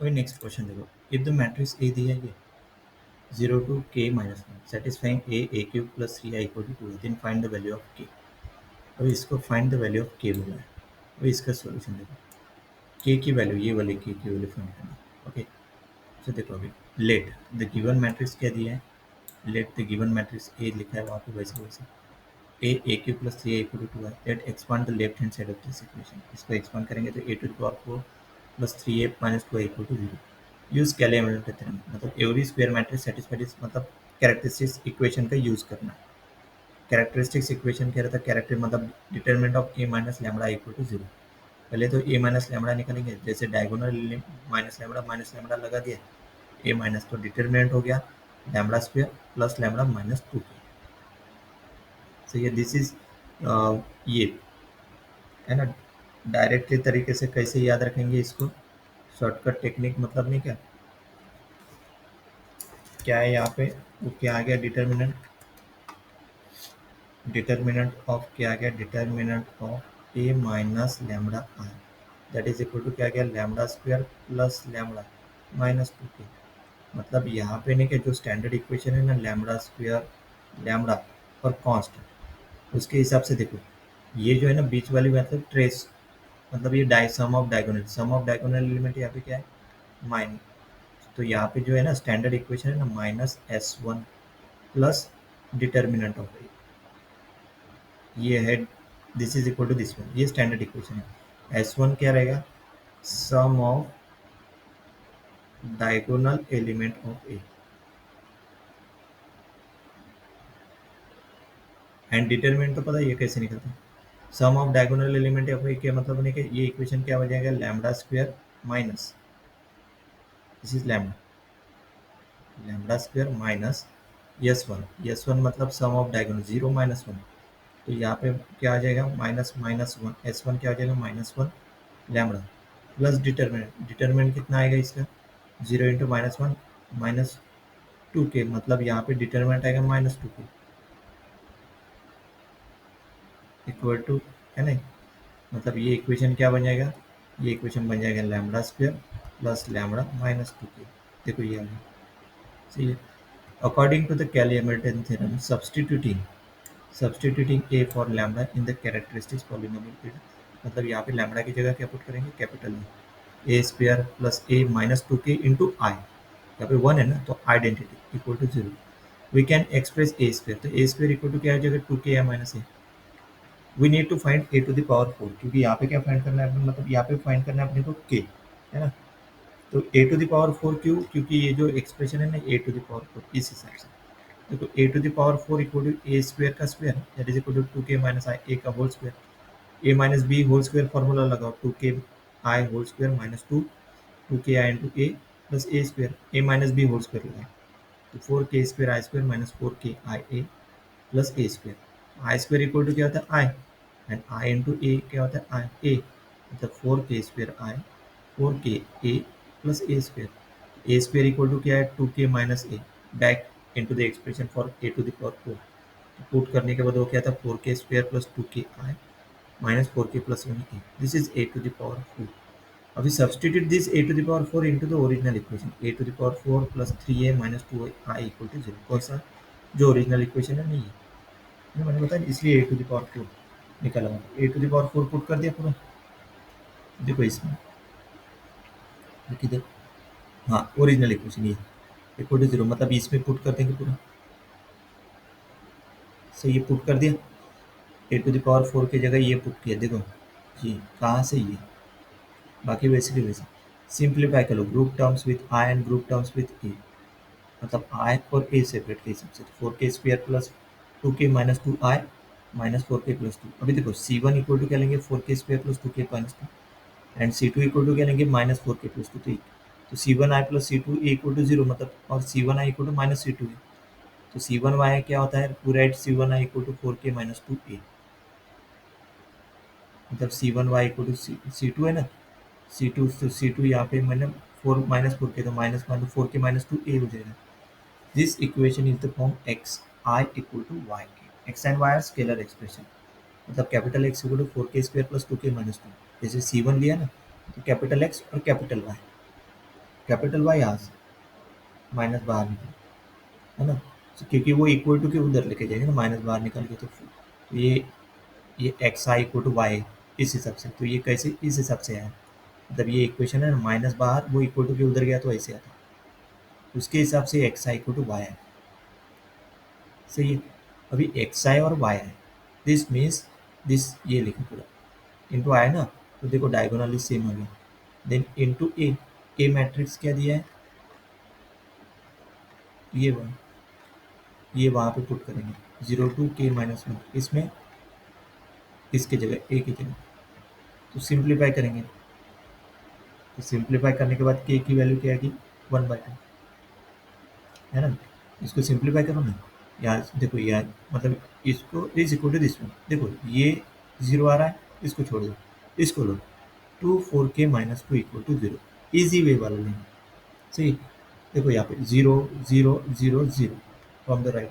वही next question देखो, if the matrix A दिया है ये 0 to k - 1 satisfying a cube plus 3i equal to 2, then find the value of k। अभी इसको फाइंड द वैल्यू ऑफ के बोला है। अभी इसका सॉल्यूशन देखो, के की वैल्यू, ये वाले के की वैल्यू फाइंड करना। ओके, तो देखो अभी लेट द गिवन मैट्रिक्स क्या दिया है, let the given matrix A लिखा है वहाँ पे वैसे वैसे A Q plus three A equal to 2 है। Let expand the left hand side of this equation, इसको एक्सपांड करेंगे तो A to the power 4 plus 3a minus 2 equal to 0। Use calibrated theorem, मतलब every square matrix satisfied is, मतलब characteristics equation का use करना। Characteristics equation कह रहा था, कैरेक्टर मतलब determinant of A minus lambda equal to 0। पहले तो ए माइनस लैम्बडा निकालेंगे, जैसे डायगोनल माइनस लैम्बडा लगा दिया, ए माइनस तो डिटरमिनेंट हो गया lambda square plus lambda minus 2। सो ये दिस इज ये है ना। डायरेक्टली तरीके से कैसे याद रखेंगे इसको, शॉर्टकट टेक्निक, मतलब नहीं क्या, क्या है यहाँ पे, वो क्या आ गया, डिटर्मिनेंट, डिटर्मिनेंट ऑफ क्या आ गया, determinant of A minus lambda I, that is equal to क्या आ गया, lambda square plus lambda minus 2 k. मतलब यहाँ पे नहीं, कि जो स्टैंडर्ड इक्वेशन है ना, लैम्बडा स्क्वायर लैम्बडा और कॉन्स्ट, उसके हिसाब से देखो, ये जो है ना बीच वाली, मतलब ट्रेस, मतलब ये डाई सम ऑफ डायगोनल एलिमेंट यहाँ पे क्या है, माइन, तो यहाँ पे जो है ना स्टैंडर्ड इक्वेशन है ना, minus S one plus determinant of A, ये है, this is equal to this one, ये स्टैंडर्ड इक्वेशन है। एस वन क्या रहेगा, sum of diagonal element of A, and determinant तो पता है ये कैसे निकलता है, sum of diagonal element of A के मतलब नहीं कि ये इक्वेशन क्या हो जाएगा, lambda square minus, this is lambda, lambda square minus S one मतलब सम ऑफ डायगोनल 0 - 1, तो यहाँ पे क्या आ जाएगा, minus minus one, S one क्या आ जाएगा, -1 लैम्बडा प्लस डिटर्मिनेंट, डिटर्मिनेंट कितना आएगा इसका, 0 × -1 -2 के, मतलब यहाँ पे डिटर्मिनेंट आएगा -2 के इक्वल टू, है ना, मतलब ये इक्वेशन क्या बन जाएगा, ये इक्वेशन बन जाएगा लैम्बडा स्क्वायर प्लस लैम्बडा -2 के। देखो ये आ गया, सही है। According to the Cayley Hamilton theorem, substituting A for lambda in the characteristics polynomial field, मतलब यहाँ पे लैम्बडा की जगह क्या पुट करेंगे, कैपिटल में ए स्क्वायर प्लस ए माइनस 2 के इंटू आई, यहाँ पे 1 है ना, तो identity equal to 0। We can express A square, तो ए स्क्वायर इक्वल टू क्या हो जाएगा, 2 के या minus A. We need to find A to the power 4, क्योंकि यहाँ पे क्या फाइंड करना है अपने, मतलब यहाँ पे फाइंड करना है अपने को के, है ना। तो ए टू द पावर 4 क्यों, क्योंकि ये जो एक्सप्रेशन है ना, ए टू द पावर 4, इस हिसाब से देखो, A to the power 4 equal to A square का square, that is equal to 2 K minus I A का whole square, A minus B whole square formula लगाओ, 2 K I whole square minus 2 K I into A plus A square, A minus B whole square लगाओ, तो 4 K square I square minus 4 K I A plus A square, I square equal to क्या होता है, आई, and I into ए क्या होता है, आई ए, मतलब 4 K square I 4 K A plus A square, A square equal to क्या है, 2 K minus A, back into the expression for A to the power 4, put करने के बाद वो क्या था, 4 के स्क्वायर प्लस 2 के आई माइनस 4 के plus 1 A, this is A to the power 4। अभी substitute this A to the power 4 into the original equation, A to the power 4 plus 3a minus 2i equal to 0, कौन सा, जो original equation है, नहीं है, मैंने बताया, इसलिए ए टू द पावर 4 निकाला, ए टू द पावर 4 पुट कर दिया पूरा। देखो इसमें, किधर, हाँ ओरिजिनल इक्वेशन ये इक्वल टू 0, मतलब इसमें पुट कर देंगे पूरा, सो ये पुट कर दिया, ए टू द पावर 4 की जगह ये पुट किया, देखो जी कहाँ से ये, बाकी वैसे भी वैसे सिंप्लीफाई कर लो, group terms with I and group terms with A, मतलब आई और ए सेपरेट के हिसाब से, 4 K square plus 2 K minus 2 आई माइनस 4 के प्लस 2। अभी देखो सी वन इक्वल टू क्या लेंगे, 4 K square plus 2 K minus 2, and C two equal to क्या लेंगे, माइनस 4 के प्लस 2, तो C one I plus C two A equal to 0, मतलब, और C one I equal to minus C two है, तो सी वन वाई क्या होता है, to write C one I equal to 4 K minus 2 A, मतलब C one Y equal to C two है ना, सी टू, तो सी टू यहाँ पे मैंने 4 - 4 के, तो माइनस मान लो 4 के-2 ए हो जाएगा। This equation is the form X I equal to Y K, X and Y are scalar expression, मतलब capital X equal to 4 K square plus 2 K minus 2, जैसे सी वन लिया ना, तो कैपिटल एक्स और capital Y, capital Y यहाँ से minus बाहर निकल, है ना। क्योंकि वो इक्वल टू के उधर लेके जाएंगे ना, माइनस बाहर निकल के, तो ये x I equal to y इस हिसाब से, तो ये कैसे इस हिसाब से आया, मतलब ये इक्वेशन है ना, माइनस बाहर वो इक्वल टू के उधर गया तो ऐसे आता, उसके हिसाब से x I equal to y है। सही है। अभी एक्स आई और वाई है, दिस मीन्स दिस ये लिखो पूरा इंटू आई ना, तो देखो डायगोनली सेम हो गया। देन इंटू ए मैट्रिक्स क्या दिया है, ये वन, ये वहाँ पे पुट करेंगे 0 to k-1, इसमें इसके जगह ए की जगह, तो सिंप्लीफाई करेंगे, तो सिंप्लीफाई करने के बाद के की वैल्यू क्या आएगी 1/2, है ना। इसको सिंप्लीफाई करो ना, यार देखो यार, मतलब इसको is equal to this one, देखो ये 0 आ रहा है, इसको छोड़ दो, इसको लो 2 4k-2 equal to 0, easy way वाला लेंगे। सही। देखो यहाँ पे 0 0 0 0 फ्रॉम द राइट,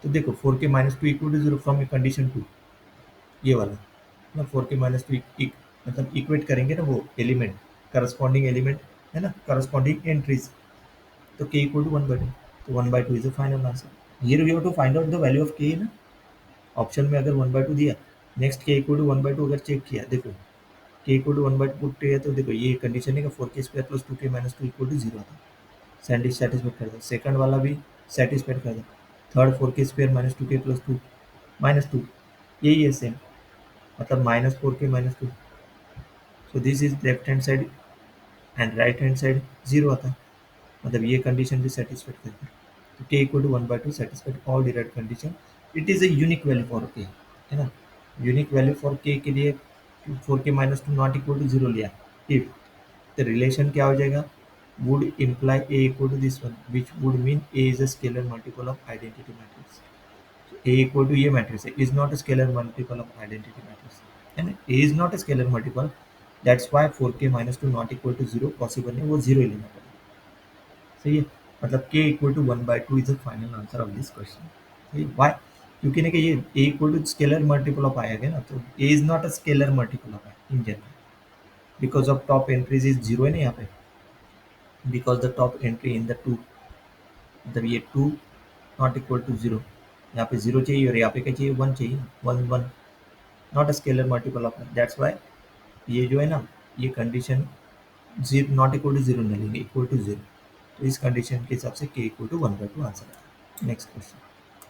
तो देखो 4k-2 equal to 0 from condition 2, ये वाला ना, 4k-2 मतलब इक्वेट करेंगे ना वो एलिमेंट, करस्पॉन्डिंग एलिमेंट, है ना, करस्पॉन्डिंग एंट्रीज, तो k इक्वल टू 1/2, तो 1/2 is the final answer. Here we have to find out the value of k ना, ऑप्शन में अगर 1/2 दिया, नेक्स्ट k इक्वल टू 1/2 अगर चेक किया, देखो k इक्वल टू 1/2 पुट किया, तो देखो ये कंडीशन है कि 4k² + 2k-2 इक्वल टू 0 आता, सेटिस्फाइड कर दो, सेकंड वाला भी सेटिस्फाइड कर दो, थर्ड 4k² - 2k + 2 -2, यही है सेम, मतलब -4k-2, so this is left hand side and right hand side 0 आता है, मतलब ये कंडीशन भी सेटिस्फाइड करता है, तो k equal to 1/2 satisfied all derived condition, it is a unique value for k, है ना। यूनिक वैल्यू फॉर k के लिए 4k-2 नॉट इक्वल टू 0 लिया, इफ द रिलेशन क्या हो जाएगा, would imply a equal to this one, which would mean a is a scalar multiple of identity matrix. So a equal to ये matrix है, is not a scalar multiple of identity matrix, and a is not a scalar multiple, that's why 4k-2 not equal to 0 possible नहीं, वो 0 ही लेना पड़ेगा। सही है, मतलब k equal to 1/2 is the final answer of this question। सही है, why, क्योंकि ना कि ये a equal to scalar multiple of आया गया ना, तो a is not a scalar multiple of i in general, because of top entries is 0 है ना यहाँ पे, because the top entry in the 2, मतलब ये 2 नॉट इक्वल टू 0, यहाँ पे 0 चाहिए और यहाँ पे क्या चाहिए 1 चाहिए, 1 1 not a scalar multiple of, that's why ये जो है ना, ये कंडीशन 0 नॉट इक्वल टू 0 नहीं लेंगे, इक्वल टू 0, तो इस कंडीशन के हिसाब से k इक्वल टू 1/2 आंसर है। Next question.